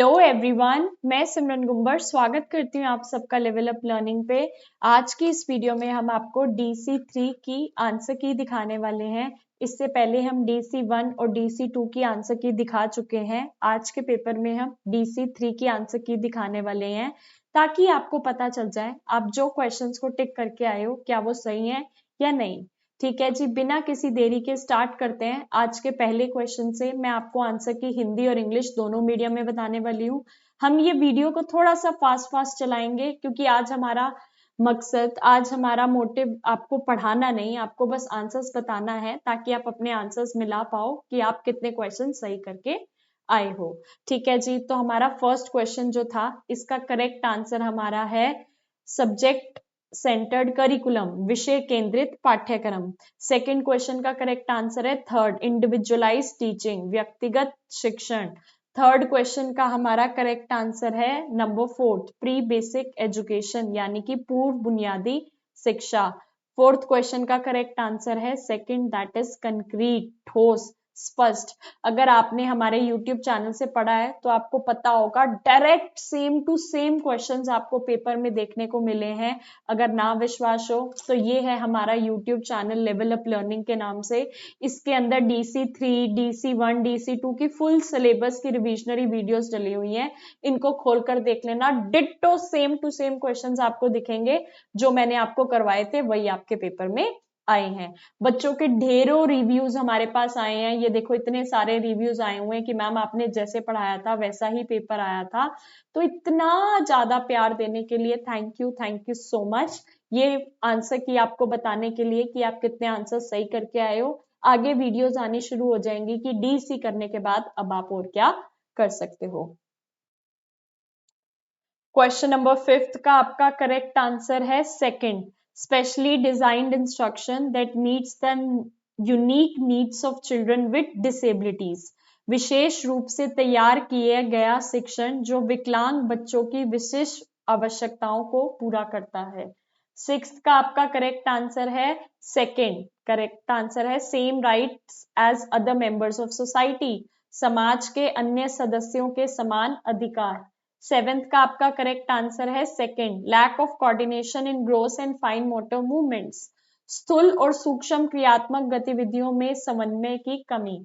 Hello everyone, मैं सिमरन गुंबर स्वागत करती हूँ आप सबका लेवल अप लर्निंग पे। आज की इस वीडियो में हम आपको DC3 की आंसर की दिखाने वाले हैं। इससे पहले हम DC1 और DC2 की आंसर की दिखा चुके हैं। आज के पेपर में हम DC3 की आंसर की दिखाने वाले हैं, ताकि आपको पता चल जाए आप जो क्वेश्चंस को टिक करके आए हो क्या वो सही है या नहीं। ठीक है जी, बिना किसी देरी के स्टार्ट करते हैं। आज के पहले क्वेश्चन से मैं आपको आंसर की हिंदी और इंग्लिश दोनों मीडियम में बताने वाली हूँ। हम ये वीडियो को थोड़ा सा फास्ट चलाएंगे, क्योंकि आज हमारा मकसद, आज हमारा मोटिव आपको पढ़ाना नहीं, आपको बस आंसर्स बताना है, ताकि आप अपने आंसर्स मिला पाओ कि आप कितने क्वेश्चन सही करके आए हो। ठीक है जी, तो हमारा फर्स्ट क्वेश्चन जो था, इसका करेक्ट आंसर हमारा है सब्जेक्ट सेंटर्ड करिकुलम, विषय केंद्रित पाठ्यक्रम। सेकंड क्वेश्चन का करेक्ट आंसर है थर्ड, इंडिविजुअलाइज टीचिंग, व्यक्तिगत शिक्षण। थर्ड क्वेश्चन का हमारा करेक्ट आंसर है number fourth, pre basic education, यानी कि पूर्व बुनियादी शिक्षा। फोर्थ क्वेश्चन का करेक्ट आंसर है सेकंड, दैट इज कंक्रीट, ठोस, स्पष्ट। अगर आपने हमारे YouTube चैनल से पढ़ा है तो आपको पता होगा, direct same to same questions आपको पेपर में देखने को मिले हैं। अगर ना विश्वास हो तो ये है हमारा YouTube channel level up learning के नाम से। इसके अंदर DC3, DC1, DC2 की फुल सिलेबस की रिविजनरी वीडियोस डली हुई हैं। इनको खोलकर देख लेना, ditto same to same questions आपको दिखेंगे। जो मैंने आपको करवाए थे वही आपके पेपर में आए हैं। बच्चों के ढेरों रिव्यूज हमारे पास आए हैं। ये देखो, इतने सारे रिव्यूज आए हुए हैं कि मैम आपने जैसे पढ़ाया था वैसा ही पेपर आया था। तो इतना ज्यादा प्यार देने के लिए थैंक यू सो मच। ये आंसर की आपको बताने के लिए कि आप कितने आंसर सही करके आए हो। आगे वीडियोस आनी शुरू हो जाएंगी कि DC करने के बाद अब आप और क्या कर सकते हो। क्वेश्चन नंबर फिफ्थ का आपका करेक्ट आंसर है second, specially designed instruction that meets the unique needs of children with disabilities, विशेष रूप से तैयार किया गया शिक्षण जो विकलांग बच्चों की विशिष्ट आवश्यकताओं को पूरा करता है। सिक्स्थ का आपका करेक्ट आंसर है सेकंड, करेक्ट आंसर है same rights as other members of society, समाज के अन्य सदस्यों के समान अधिकार। सेवेंथ का आपका करेक्ट आंसर है second, lack of coordination in gross and fine motor movements, स्थूल और सूक्ष्म क्रियात्मक गतिविधियों में समन्वय की कमी।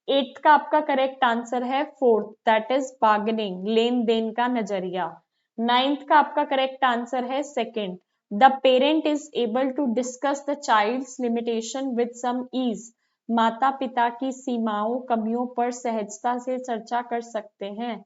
एट्थ का आपका करेक्ट आंसर है फोर्थ, दैट इज बार्गेनिंग, लेन देन का नजरिया। नाइन्थ का आपका करेक्ट आंसर है second, the parent is able to discuss the child's limitation with some ease, माता पिता की सीमाओं कमियों पर सहजता से चर्चा कर सकते हैं।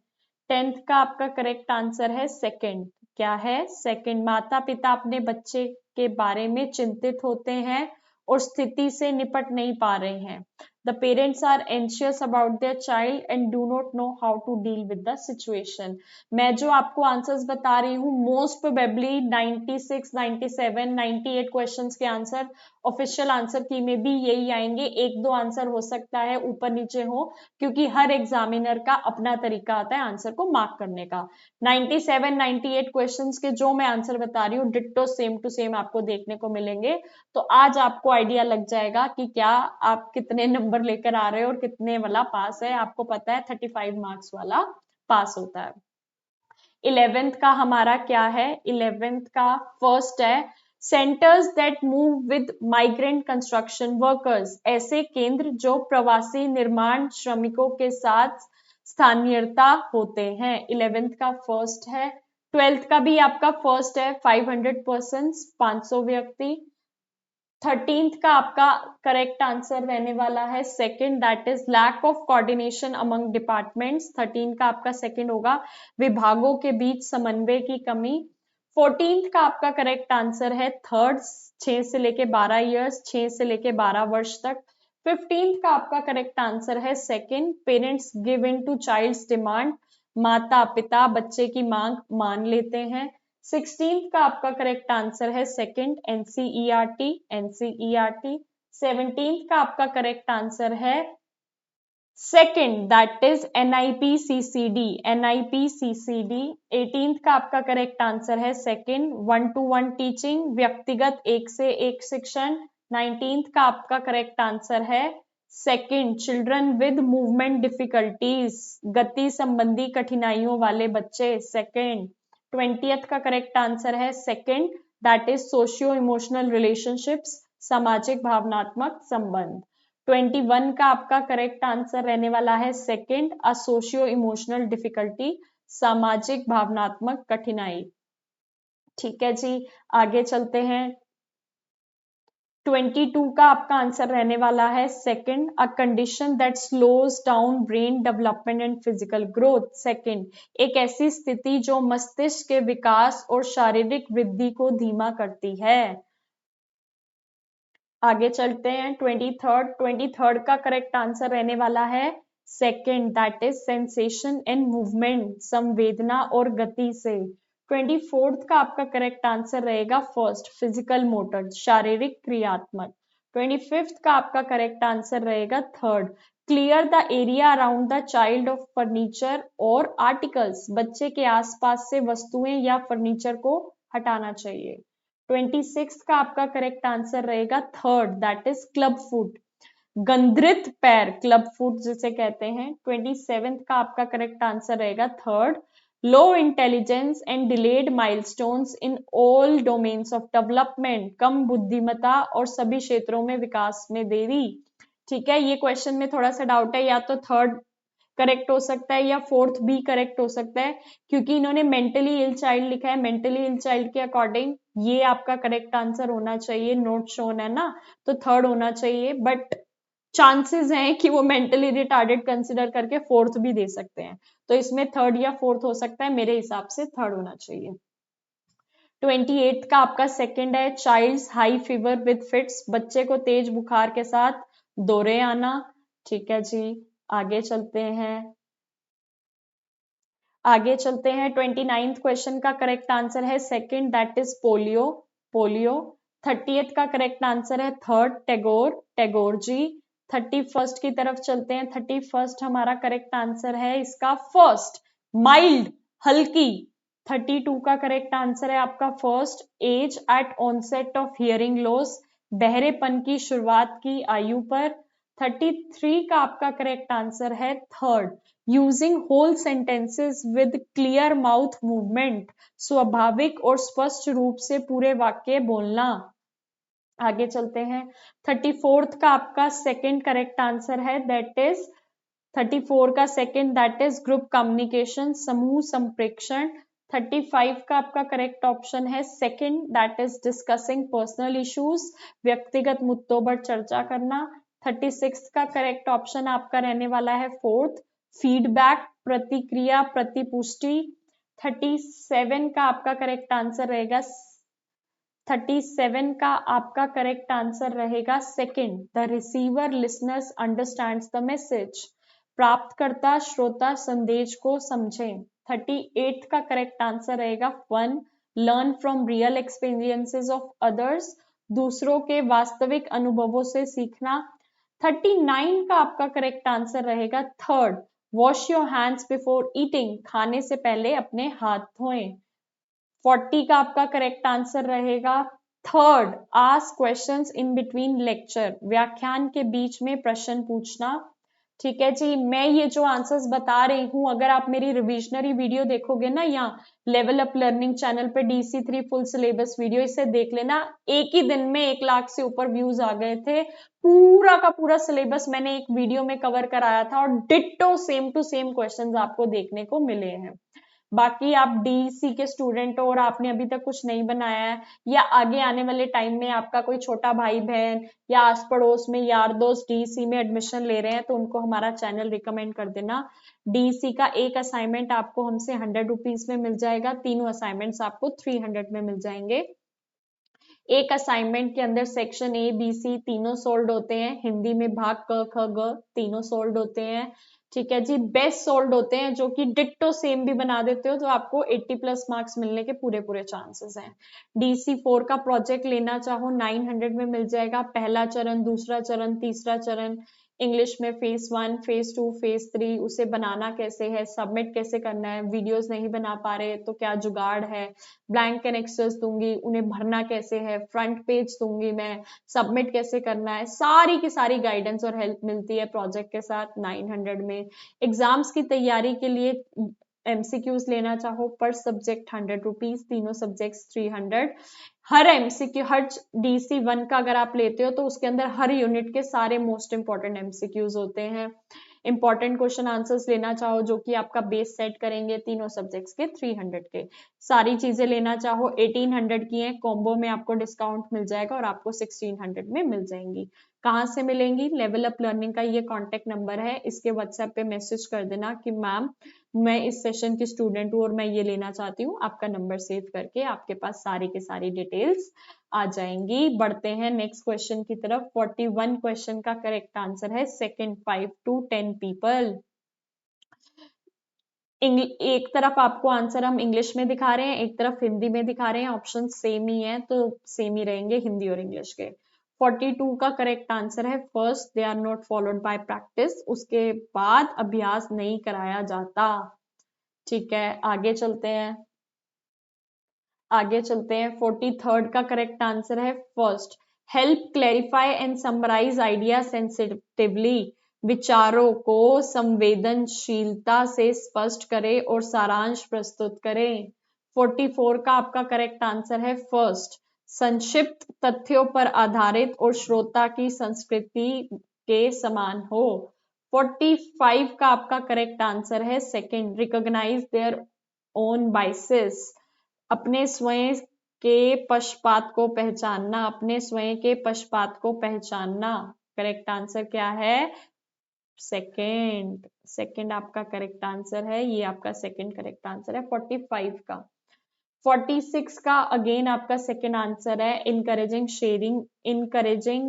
टेंथ का आपका करेक्ट आंसर है सेकंड, क्या है सेकंड, माता पिता अपने बच्चे के बारे में चिंतित होते हैं और स्थिति से निपट नहीं पा रहे हैं। The parents are anxious about their child and do not know how to deal with the situation. मैं जो आपको आंसर्स बता रही हूँ, मोस्ट प्रोबेबली 96, 97, 98 क्वेश्चंस के आंसर ऑफिशियल आंसर की में भी यही आएंगे। एक दो आंसर हो सकता है ऊपर नीचे हो, क्योंकि हर एग्जामिनर का अपना तरीका आता है आंसर को मार्क करने का। 97, 98 क्वेश्चंस के जो मैं आंसर बता रही हूँ, डिट्टो सेम टू सेम आपको देखने को मिलेंगे। तो आज आपको आइडिया लग जाएगा कि क्या आप कितने नंबर लेकर आ रहे हो और कितने वाला पास है। आपको पता है 35 मार्क्स वाला पास होता है। 11th का हमारा क्या है, 11th का फर्स्ट है centres that move with migrant construction workers, ऐसे केंद्र जो प्रवासी निर्माण श्रमिकों के साथ स्थानीयता होते हैं। 11th का फर्स्ट है। 12th का भी आपका फर्स्ट है, 500 पर्सन, 500 व्यक्ति। 13th का आपका करेक्ट आंसर रहने वाला है second, that is lack of coordination among departments. 13 का आपका सेकंड होगा, विभागों के बीच समन्वय की कमी। 14th का आपका करेक्ट आंसर है थर्ड, 6 से लेके 12 ईयर्स, 6 से लेके 12 वर्ष तक। 15th का आपका करेक्ट आंसर है second, parents give in to child's demand, माता पिता बच्चे की मांग मान लेते हैं। 16th का आपका करेक्ट आंसर है सेकंड, एनसीईआरटी, एनसीईआरटी। 17th का आपका करेक्ट आंसर है सेकंड, दैट इज एनआईपीसीसीडी, एनआईपीसीसीडी। 18th का आपका करेक्ट आंसर है सेकंड, 1-to-1 टीचिंग, व्यक्तिगत एक से एक शिक्षण। 19th का आपका करेक्ट आंसर है second, children with movement difficulties, गति संबंधी कठिनाइयों वाले बच्चे, सेकंड। 20th का करेक्ट आंसर है second, that is socio emotional relationships, सामाजिक भावनात्मक संबंध। 21 का आपका करेक्ट आंसर रहने वाला है सेकंड, अ सोशियो इमोशनल डिफिकल्टी, सामाजिक भावनात्मक कठिनाई। ठीक है जी, आगे चलते हैं। 22 का आपका आंसर रहने वाला है second, a condition that slows down brain development and physical growth, second, एक ऐसी स्थिति जो मस्तिष्क के विकास और शारीरिक वृद्धि को धीमा करती है। आगे चलते हैं। 23rd का करेक्ट आंसर रहने वाला है second, that is sensation and movement, संवेदना और गति से। 24th का आपका करेक्ट आंसर रहेगा फर्स्ट, फिजिकल मोटर, शारीरिक क्रियात्मक। 25th का आपका करेक्ट आंसर रहेगा third, clear the area around the child of furniture और आर्टिकल्स, बच्चे के आसपास से वस्तुएं या फर्नीचर को हटाना चाहिए। 26th का आपका करेक्ट आंसर रहेगा third, that is club foot, गंधृत पैर, क्लब फुट जिसे कहते हैं। 27th का आपका करेक्ट आंसर रहेगा third, low intelligence and delayed milestones in all domains of development, कम बुद्धिमत्ता और सभी क्षेत्रों में विकास में देरी। ठीक है, ये क्वेश्चन में थोड़ा सा डाउट है, या तो थर्ड करेक्ट हो सकता है या फोर्थ भी करेक्ट हो सकता है, क्योंकि इन्होंने मेंटली इल चाइल्ड लिखा है। मेंटली इल चाइल्ड के अकॉर्डिंग ये आपका करेक्ट आंसर होना चाहिए, नोट शोन है ना, तो थर्ड होना चाहिए, बट चांसेस हैं कि वो मेंटली रिटार्डेड कंसिडर करके फोर्थ भी दे सकते हैं, तो इसमें थर्ड या फोर्थ हो सकता है, मेरे हिसाब से थर्ड होना चाहिए। 28 का आपका सेकंड है, child's high fever with fits, बच्चे को तेज बुखार के साथ दौरे आना। ठीक है जी, आगे चलते हैं। 29th क्वेश्चन का करेक्ट आंसर है second, that is polio, polio. 30th का करेक्ट आंसर है थर्ड, टैगोर, टैगोर जी। 31st की तरफ चलते हैं। 31st हमारा करेक्ट आंसर है इसका फर्स्ट, माइल्ड, हल्की। 32 का करेक्ट आंसर है आपका first, age at onset of hearing loss, बहरेपन की शुरुआत की आयु पर। 33 का आपका करेक्ट आंसर है third, using whole sentences with clear mouth movement, स्वाभाविक और स्पष्ट रूप से पूरे वाक्य बोलना। आगे चलते हैं। 34th का आपका सेकंड करेक्ट आंसर है, दैट इज 34 का second, that is group communication, समूह संप्रेक्षण। 35 का आपका करेक्ट ऑप्शन है second, that is discussing personal issues, व्यक्तिगत मुद्दों पर चर्चा करना। 36 का करेक्ट ऑप्शन आपका रहने वाला है फोर्थ, फीडबैक, प्रतिक्रिया, प्रतिपुष्टि। 37 का आपका करेक्ट आंसर रहेगा 37 का आपका करेक्ट आंसर रहेगा second, the receiver listeners understands the message, प्राप्तकर्ता श्रोता संदेश को समझें। 38 का करेक्ट आंसर रहेगा one, learn from real experiences of others, दूसरों के वास्तविक अनुभवों से सीखना। 39 का आपका करेक्ट आंसर रहेगा third, wash your hands before eating, खाने से पहले अपने हाथ धोएं। 40 का आपका करेक्ट आंसर रहेगा third, ask questions in between lecture, व्याख्यान के बीच में प्रश्न पूछना। ठीक है जी, मैं ये जो आंसर्स बता रही हूँ, अगर आप मेरी रिविजनरी वीडियो देखोगे ना, यहाँ लेवल अप लर्निंग चैनल पे DC3 फुल सिलेबस वीडियो, इसे देख लेना, एक ही दिन में 1 लाख से ऊपर व्यूज आ गए थे। पूरा का पूरा सिलेबस मैंने एक वीडियो में कवर कराया था, और ditto same to same questions आपको देखने को मिले हैं। बाकी आप DEC के स्टूडेंट हो और आपने अभी तक कुछ नहीं बनाया है, या आगे आने वाले टाइम में आपका कोई छोटा भाई बहन या आस पड़ोस में यार दोस्त DEC में एडमिशन ले रहे हैं, तो उनको हमारा चैनल रिकमेंड कर देना। DEC का एक असाइनमेंट आपको हमसे 100 रुपीज में मिल जाएगा, तीनों असाइनमेंट्स आपको 300 में मिल जाएंगे। एक असाइनमेंट के अंदर सेक्शन A, B, C तीनों सोल्ड होते हैं, हिंदी में भाग क, ख, ग तीनों सोल्ड होते हैं। ठीक है जी, बेस्ट सोल्ड होते हैं, जो कि डिट्टो सेम भी बना देते हो तो आपको 80+ मार्क्स मिलने के पूरे पूरे चांसेस हैं। DC4 का प्रोजेक्ट लेना चाहो 900 में मिल जाएगा, पहला चरण, दूसरा चरण, तीसरा चरण, इंग्लिश में फेज 1, फेज 2, फेज 3, उसे बनाना कैसे है, सबमिट कैसे करना है, वीडियोस नहीं बना पा रहे तो क्या जुगाड़ है, ब्लैंक एनेक्सेस दूंगी, उन्हें भरना कैसे है, फ्रंट पेज दूंगी मैं, सबमिट कैसे करना है, सारी की सारी गाइडेंस और हेल्प मिलती है प्रोजेक्ट के साथ 900 में। एग्जाम्स की तैयारी के लिए एमसीक्यूज लेना चाहो पर सब्जेक्ट 100 रुपीज, तीनों सब्जेक्ट्स 300। हर एमसीक्यू, हर DC1 का अगर आप लेते हो तो उसके अंदर हर यूनिट के सारे मोस्ट इंपॉर्टेंट एमसीक्यूज होते हैं। इंपॉर्टेंट क्वेश्चन आंसर्स लेना चाहो जो कि आपका बेस सेट करेंगे, तीनों सब्जेक्ट्स के 300 के। सारी चीजें लेना चाहो 1800 की हैं, कॉम्बो में आपको डिस्काउंट मिल जाएगा और आपको 1600 में मिल जाएंगी। कहाँ से मिलेंगी? लेवल अप लर्निंग का ये कॉन्टेक्ट नंबर है, इसके व्हाट्सएप पे मैसेज कर देना कि मैम मैं इस सेशन की स्टूडेंट हूँ और मैं ये लेना चाहती हूँ, आपका नंबर सेव करके आपके पास सारी की सारी डिटेल्स आ जाएंगी। बढ़ते हैं नेक्स्ट क्वेश्चन की तरफ। 41 क्वेश्चन का करेक्ट आंसर है सेकंड, 5 to 10 पीपल। एक तरफ आपको आंसर हम इंग्लिश में दिखा रहे हैं, एक तरफ हिंदी में दिखा रहे हैं, ऑप्शन सेम ही है तो सेम ही रहेंगे हिंदी और इंग्लिश के। 42 का करेक्ट आंसर है first, they are not followed by practice, उसके बाद अभ्यास नहीं कराया जाता। ठीक है, आगे चलते हैं। आगे चलते हैं। 43rd का करेक्ट आंसर है first, help clarify and summarise idea sensitively, विचारों को संवेदनशीलता से स्पष्ट करें और सारांश प्रस्तुत करें। 44 का आपका करेक्ट आंसर है फर्स्ट, संक्षिप्त तथ्यों पर आधारित और श्रोता की संस्कृति के समान हो। 45 का आपका करेक्ट आंसर है second, recognise their own biases, अपने स्वयं के पक्षपात को पहचानना, अपने स्वयं के पक्षपात को पहचानना। करेक्ट आंसर क्या है? सेकंड। सेकंड आपका करेक्ट आंसर है, ये आपका सेकंड करेक्ट आंसर है 45 का। 46 का अगेन आपका सेकंड आंसर है, encouraging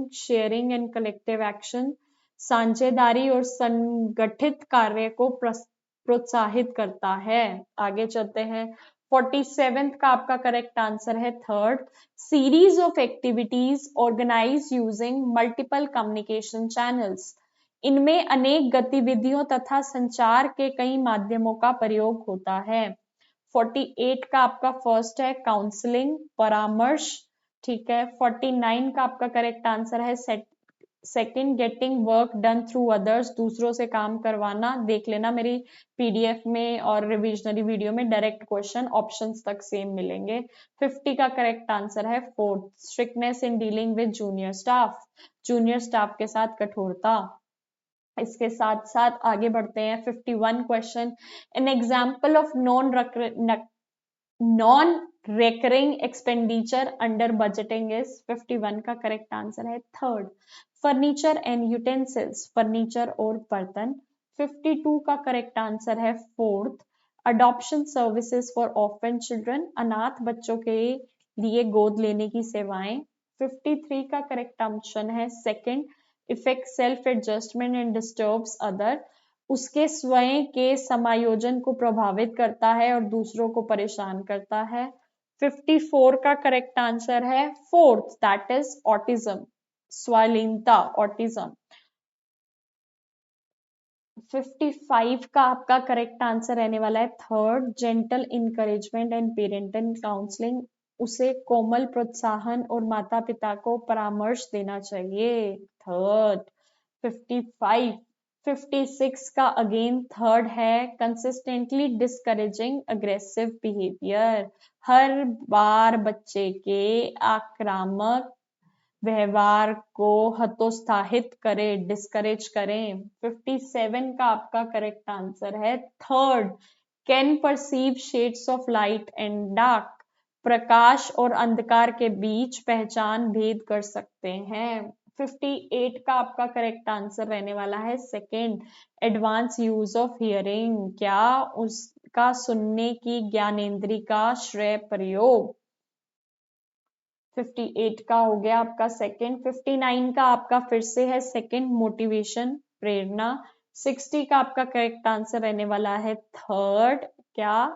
sharing and collective action, साझेदारी और संगठित कार्य को प्रोत्साहित करता है। आगे चलते हैं। 47th का आपका करेक्ट आंसर है third, series of activities organise using multiple communication channels, इनमें अनेक गतिविधियों तथा संचार के कई माध्यमों का प्रयोग होता है। 48 का आपका फर्स्ट है काउंसलिंग, परामर्श। ठीक है। 49 का आपका करेक्ट आंसर है second, getting work done through others, दूसरों से काम करवाना। देख लेना मेरी PDF में और रिविजनरी वीडियो में, डायरेक्ट क्वेश्चन ऑप्शंस तक सेम मिलेंगे। 50 का करेक्ट आंसर है fourth, strictness in dealing with junior staff, junior staff के साथ कठोरता। इसके साथ साथ आगे बढ़ते हैं। 51 question, an example of non recurring expenditure under budgeting is. 51 का करेक्ट आंसर है third, furniture and utensils, furniture और बर्तन। 52 का करेक्ट आंसर है fourth, adoption services for orphan children, अनाथ बच्चों के लिए गोद लेने की सेवाएं। 53 का करेक्ट ऑप्शन है second, effect self adjustment and disturbs other, उसके स्वयं के समायोजन को प्रभावित करता है और दूसरों को परेशान करता है। 54 का करेक्ट आंसर है फोर्थ, दैट इज ऑटिज्म, स्वालीनता, ऑटिज्म। 55 का आपका करेक्ट आंसर रहने वाला है third, gentle encouragement and parental counselling, उसे कोमल प्रोत्साहन और माता पिता को परामर्श देना चाहिए। थर्ड 55। 56 का अगेन थर्ड है, कंसिस्टेंटली डिस्करेजिंग अग्रेसिव बिहेवियर, हर बार बच्चे के आक्रामक व्यवहार को हतोत्साहित करें, डिस्करेज करें। 57 का आपका करेक्ट आंसर है third, can perceive shades of light and dark, प्रकाश और अंधकार के बीच पहचान भेद कर सकते हैं। 58 का आपका करेक्ट आंसर रहने वाला है second, advance use of hearing, क्या उसका सुनने की ज्ञानेंद्री का श्रेय प्रयोग। 58 का हो गया आपका सेकंड। 59 का आपका फिर से है सेकंड, मोटिवेशन, प्रेरणा। 60 का आपका करेक्ट आंसर रहने वाला है थर्ड, क्या?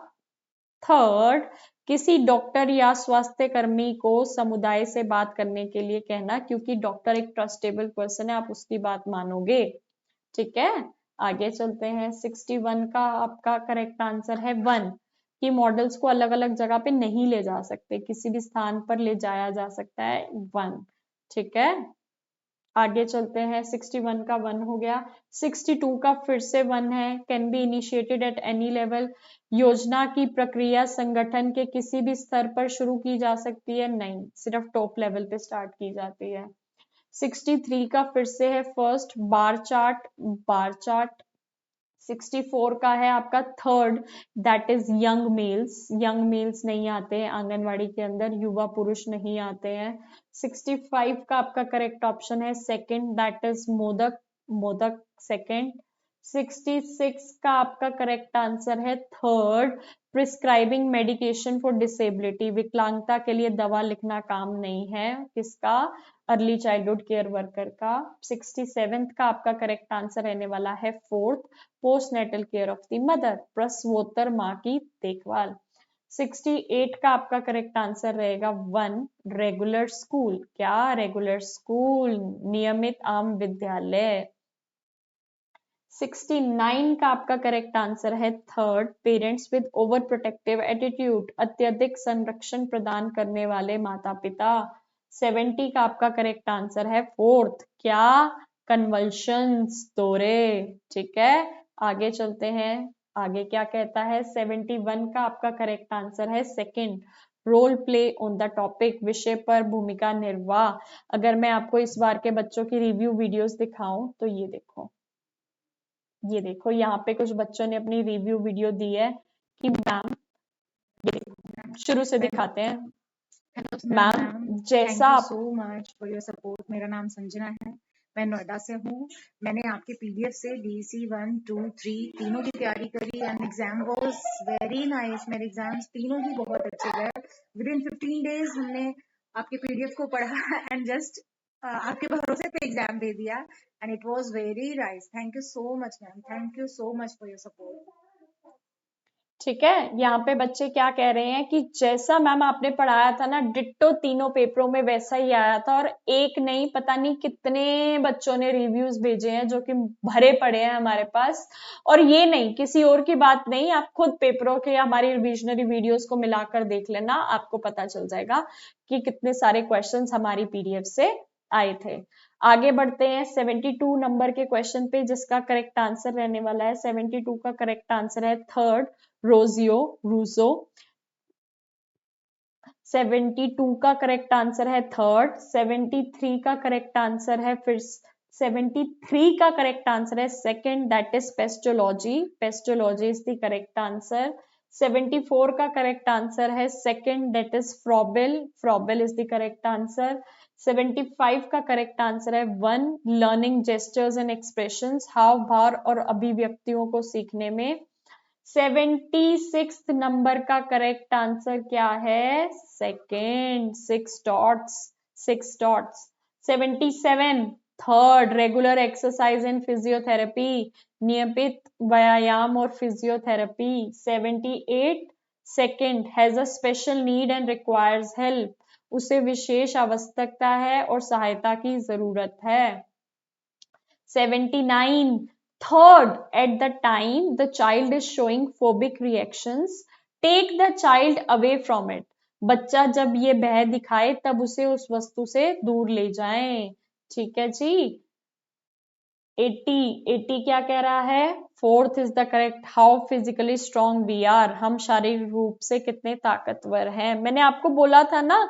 थर्ड, किसी डॉक्टर या स्वास्थ्य कर्मी को समुदाय से बात करने के लिए कहना, क्योंकि डॉक्टर एक ट्रस्टेबल पर्सन है, आप उसकी बात मानोगे। ठीक है, आगे चलते हैं। 61 का आपका करेक्ट आंसर है 1, कि मॉडल्स को अलग अलग जगह पे नहीं ले जा सकते, किसी भी स्थान पर ले जाया जा सकता है 1। ठीक है, आगे चलते हैं। 61 का 1 हो गया। 62 का फिर से 1 है। Can be initiated at any level, योजना की प्रक्रिया संगठन के किसी भी स्तर पर शुरू की जा सकती है, नहीं, सिर्फ टॉप लेवल पे स्टार्ट की जाती है। 63 का फिर से है first, bar chart, bar chart. 64 का है आपका third, that is young mails, young mails नहीं आते हैं आंगनवाड़ी के अंदर, युवा पुरुष नहीं आते हैं। 65 का आपका करेक्ट ऑप्शन है second, that is modak, modak second. 66 का आपका करेक्ट आंसर है third, prescribing medication for disability, विकलांगता के लिए दवा लिखना काम नहीं है किसका, अर्ली चाइल्डहुड केयर वर्कर का। 67 का आपका करेक्ट आंसर रहने वाला है fourth, postnatal care of the mother, प्रसवोत्तर माँ की देखभाल। 68 का आपका करेक्ट आंसर रहेगा 1, रेगुलर स्कूल, क्या रेगुलर स्कूल, नियमित आम विद्यालय। 69 का आपका करेक्ट आंसर है third, parents with over protective attitude, अत्यधिक संरक्षण प्रदान करने वाले माता पिता। 70 का आपका करेक्ट आंसर है फोर्थ, क्या, कन्वल्शंस, दौरे। ठीक है, आगे चलते हैं। आगे क्या कहता है। 71 का आपका करेक्ट आंसर है second, role play on the topic, विषय पर भूमिका निर्वाह। अगर मैं आपको इस बार के बच्चों की रिव्यू वीडियोस दिखाऊं तो ये देखो, ये देखो यहाँ पे कुछ बच्चों ने अपनी रिव्यू वीडियो दी है कि मैम, ये देखो शुरू से दिखाते हैं। हेलो मैम मैम, जैसा थैंक यू आप, so much for your support. मेरा नाम संजना है, मैं नोएडा से हूँ। मैंने आपके पीडीएफ से डीसी 1, 2, 3 तीनों की तैयारी करी and exam was very nice. मेरे एग्जाम्स तीनों ही बहुत अच्छे गए। विद इन 15 डेज हमने आपके पीडीएफ को पढ़ा एंड जस्ट आपके भरोसे पे एग्जाम दे दिया and it was very nice. Thank you so much ma'am, thank you so much for your support. ठीक है, यहाँ पे बच्चे क्या कह रहे हैं कि जैसा मैम आपने पढ़ाया था ना, डिट्टो तीनों पेपरों में वैसा ही आया था, और एक नहीं पता नहीं कितने बच्चों ने रिव्यूज भेजे हैं जो कि भरे पड़े हैं हमारे पास। और ये नहीं, किसी और की बात नहीं, आप खुद पेपरों के हमारी रिविजनरी वीडियोस को मिलाकर देख लेना, आपको पता चल जाएगा कि कितने सारे क्वेश्चंस हमारी पीडीएफ से आए थे। आगे बढ़ते हैं 72 नंबर के क्वेश्चन पे, जिसका करेक्ट आंसर रहने वाला है, 72 का करेक्ट आंसर है थर्ड, रोजियो, रूसो। 72 का करेक्ट आंसर है थर्ड। 73 का करेक्ट आंसर है फिर 73 का करेक्ट आंसर है second, that is pestology, pestology is the correct answer. 74 का करेक्ट आंसर है second, that is Froebel, Froebel is the correct answer. 75 का करेक्ट आंसर है 1, लर्निंग जेस्चर्स एंड एक्सप्रेशंस, हाव भाव और अभिव्यक्तियों को सीखने में। 76 नंबर का करेक्ट आंसर क्या है, second, 6 dots, 6 dots. 77 third, regular exercise and physiotherapy, नियमित व्यायाम और physiotherapy. 78 second, has a special need and requires help, उसे विशेष आवश्यकता है और सहायता की जरूरत है। 79 third, at the time the child is showing phobic reactions, take the child away from it, बच्चा जब ये भय दिखाए तब उसे उस वस्तु से दूर ले जाएं। ठीक है जी। 80 80 क्या कह रहा है, fourth is the correct, how physically strong we are, हम शारीरिक रूप से कितने ताकतवर हैं। मैंने आपको बोला था ना,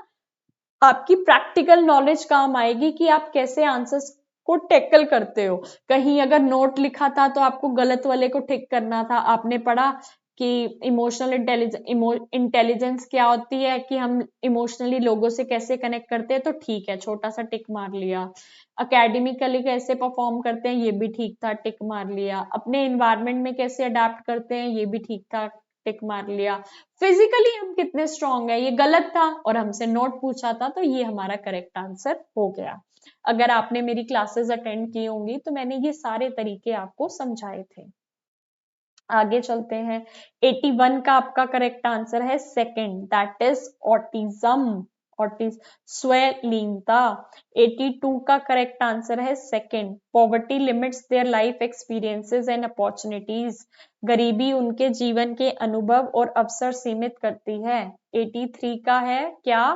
आपकी प्रैक्टिकल नॉलेज काम आएगी कि आप कैसे आंसर्स को टैकल करते हो। कहीं अगर नोट लिखा था तो आपको गलत वाले को टिक करना था। आपने पढ़ा कि इमोशनल इंटेलिजेंस क्या होती है, कि हम इमोशनली लोगों से कैसे कनेक्ट करते हैं, तो ठीक है, छोटा सा टिक मार लिया। अकेडमिकली कैसे परफॉर्म करते हैं, ये भी ठीक था, टिक मार लिया। अपने इन्वायरमेंट में कैसे अडेप्ट करते हैं, ये भी ठीक था, टिक मार लिया। फिजिकली हम कितने स्ट्रांग है, ये गलत था और हमसे नोट पूछा था, तो ये हमारा करेक्ट आंसर हो गया। अगर आपने मेरी क्लासेस अटेंड की होंगी तो मैंने ये सारे तरीके आपको समझाए थे। आगे चलते हैं। 81 का आपका करेक्ट आंसर है सेकंड, दैट इज ऑटिज्म, स्वलीनता। 82 का करेक्ट आंसर है second, poverty limits their life experiences and opportunities, गरीबी उनके जीवन के अनुभव और अवसर सीमित करती है। 83 का है क्या,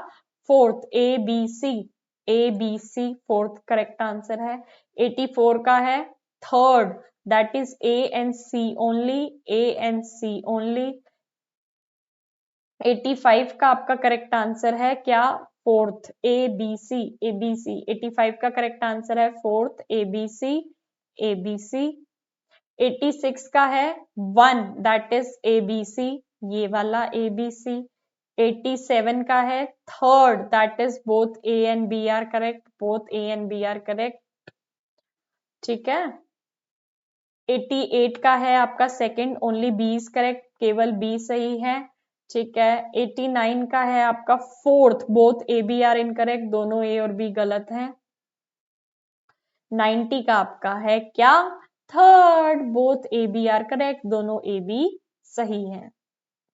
fourth, A B C fourth correct answer है। 84 का है third, that is A and C only, A and C only। 85 का आपका करेक्ट आंसर है क्या, fourth, A B C, A B C. 85 का करेक्ट आंसर है fourth, A B C, A B C. 86 का है one, that is A B C, ये वाला ए बी सी। 87 का है third, that is both A and B are correct, both A and B are correct, ठीक है। 88 का है आपका second, only B is correct, केवल बी सही है, ठीक है। 89 का है आपका fourth, both A B are incorrect, दोनों ए और बी गलत हैं। 90 का आपका है क्या, third, both A B are correct, दोनों ए बी सही है,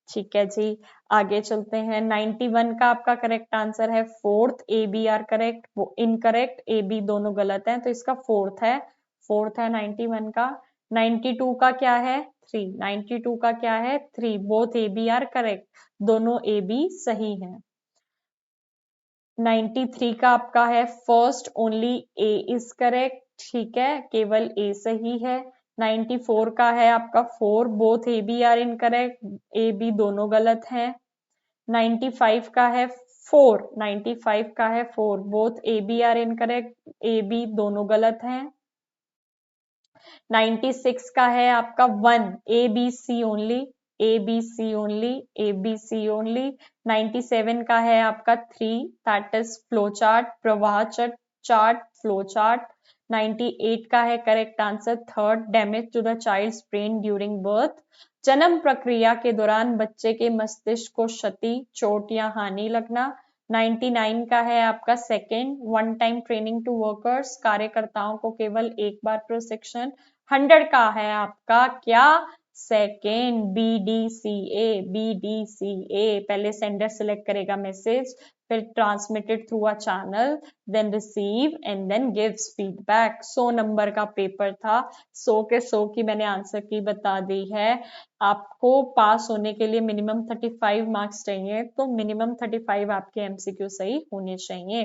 ठीक है जी। आगे चलते हैं। 91 का आपका करेक्ट आंसर है fourth, A B are correct, वो इनकरेक्ट, ए बी दोनों गलत हैं, तो इसका फोर्थ है, 91 का। 92 का क्या है, थ्री, 92 का क्या है, three, both A B are correct, दोनों ए बी सही हैं। 93 का आपका है first, only A is correct, ठीक है, केवल ए सही है। 94 का है आपका four, both A B are incorrect, A B दोनों गलत हैं। 95 का है फोर, 95 का है four, both A B are incorrect, A B दोनों गलत हैं। 96 का है आपका one, A B C only, A B C only, A B C only. 97 का है आपका three, that is flow chart, प्रवाह चार्ट, फ्लो चार्ट। 98 का है correct answer third, damage to the child's brain during birth, जन्म प्रक्रिया के दौरान बच्चे के मस्तिष्क को क्षति, चोट या हानि लगना। 99 का है आपका second, one time training to workers, कार्यकर्ताओं को केवल एक बार प्रशिक्षण। 100 का है आपका क्या, second, B D C A, B D C A, पहले सेंडर सिलेक्ट करेगा मैसेज, फिर transmitted through a channel, then receive and then gives feedback. 100 नंबर का पेपर था, 100 के 100 की मैंने आंसर की बता दी है। आपको पास होने के लिए मिनिमम 35 मार्क्स चाहिए, तो मिनिमम 35 आपके एमसीक्यू सही होने चाहिए।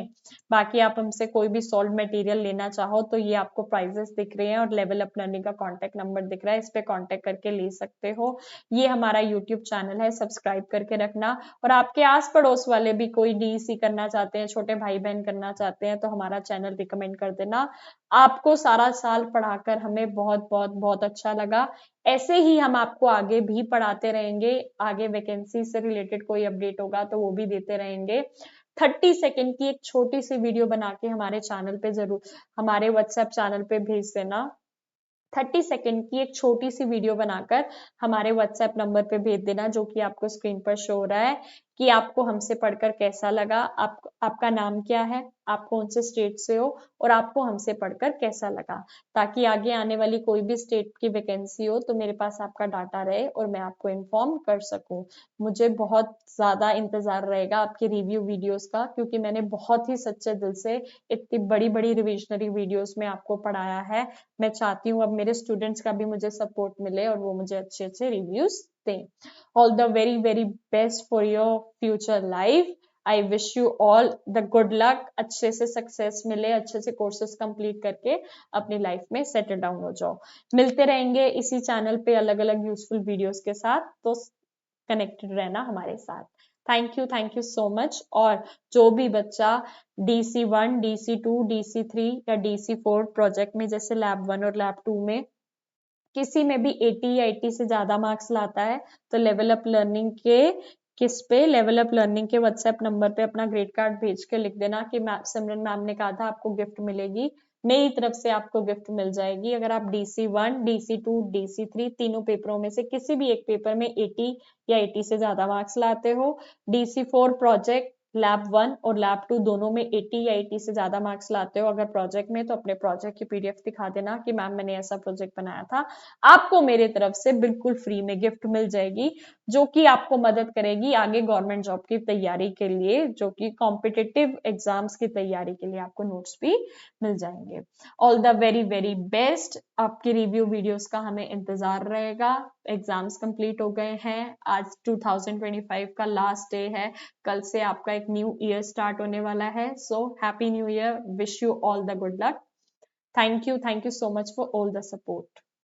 बाकी आप हमसे कोई भी सॉल्व मटेरियल लेना चाहो तो ये आपको प्राइजेस दिख रहे हैं और लेवल अप लर्निंग का कॉन्टेक्ट नंबर दिख रहा है, इस पे कॉन्टेक्ट करके ले सकते हो। ये हमारा यूट्यूब चैनल है, सब्सक्राइब करके रखना। और आपके आस पड़ोस वाले भी कोई डीईसी करना चाहते हैं, छोटे भाई बहन करना चाहते हैं, तो हमारा चैनल रिकमेंड कर देना। आपको सारा साल पढ़ाकर हमें बहुत बहुत बहुत अच्छा लगा। ऐसे ही हम आपको आगे भी पढ़ाते रहेंगे, आगे वैकेंसी से रिलेटेड कोई अपडेट होगा तो वो भी देते रहेंगे। 30 सेकेंड की एक छोटी सी वीडियो बना के हमारे चैनल पे जरूर, हमारे व्हाट्सएप चैनल पे भेज देना। 30 सेकेंड की एक छोटी सी वीडियो बनाकर हमारे व्हाट्सएप नंबर पे भेज देना, जो कि आपको स्क्रीन पर शो हो रहा है, कि आपको हमसे पढ़कर कैसा लगा, आपका नाम क्या है, आप कौन से स्टेट से हो और आपको हमसे पढ़कर कैसा लगा, ताकि आगे आने वाली कोई भी स्टेट की वैकेंसी हो तो मेरे पास आपका डाटा रहे और मैं आपको इन्फॉर्म कर सकूं। मुझे बहुत ज्यादा इंतजार रहेगा आपके रिव्यू वीडियोस का, क्योंकि मैंने बहुत ही सच्चे दिल से इतनी बड़ी बड़ी रिविजनरी वीडियोस में आपको पढ़ाया है। मैं चाहती हूँ अब मेरे स्टूडेंट्स का भी मुझे सपोर्ट मिले और वो मुझे अच्छे अच्छे रिव्यूज दें। All the very very best for your future life. I wish you all the good luck, अच्छे से सक्सेस मिले, अच्छे से कोर्सेज कंप्लीट करके अपनी लाइफ में सेटल डाउन हो जाओ। मिलते रहेंगे इसी चैनल पे अलग अलग यूजफुल वीडियोस के साथ, तो कनेक्टेड रहना हमारे साथ। Thank you so much. और जो भी बच्चा DC1, DC2, DC3 या DC4 प्रोजेक्ट में, जैसे लैब 1 और लैब 2 में किसी में भी 80 या 80 से ज्यादा मार्क्स लाता है, तो लेवल अप लर्निंग के किस पे, लेवल अप लर्निंग के व्हाट्सएप नंबर पे अपना ग्रेड कार्ड भेज के लिख देना कि सिमरन मैम ने कहा था आपको गिफ्ट मिलेगी, मेरी तरफ से आपको गिफ्ट मिल जाएगी। अगर आप DC1, DC2, DC3 तीनों पेपरों में से किसी भी एक पेपर में 80 या 80 से ज्यादा मार्क्स लाते हो, DC4 प्रोजेक्ट, लैब 1 और लैब 2 दोनों में 80 या 80 से ज्यादा मार्क्स लाते हो अगर प्रोजेक्ट में, तो अपने प्रोजेक्ट की पीडीएफ दिखा देना कि मैम मैंने ऐसा प्रोजेक्ट बनाया था। आपको मेरे तरफ से बिल्कुल फ्री में गिफ्ट मिल जाएगी, जो कि आपको मदद करेगी आगे गवर्नमेंट जॉब की तैयारी के लिए, जो कि कॉम्पिटिटिव एग्जाम्स की तैयारी के लिए आपको नोट्स भी मिल जाएंगे। All the very very best. आपके रिव्यू वीडियोस का हमें इंतजार रहेगा। एग्जाम्स कंप्लीट हो गए हैं, आज 2025 का लास्ट डे है, कल से आपका एक न्यू ईयर स्टार्ट होने वाला है। So happy new year, wish you all the good luck. Thank you so much for all the support.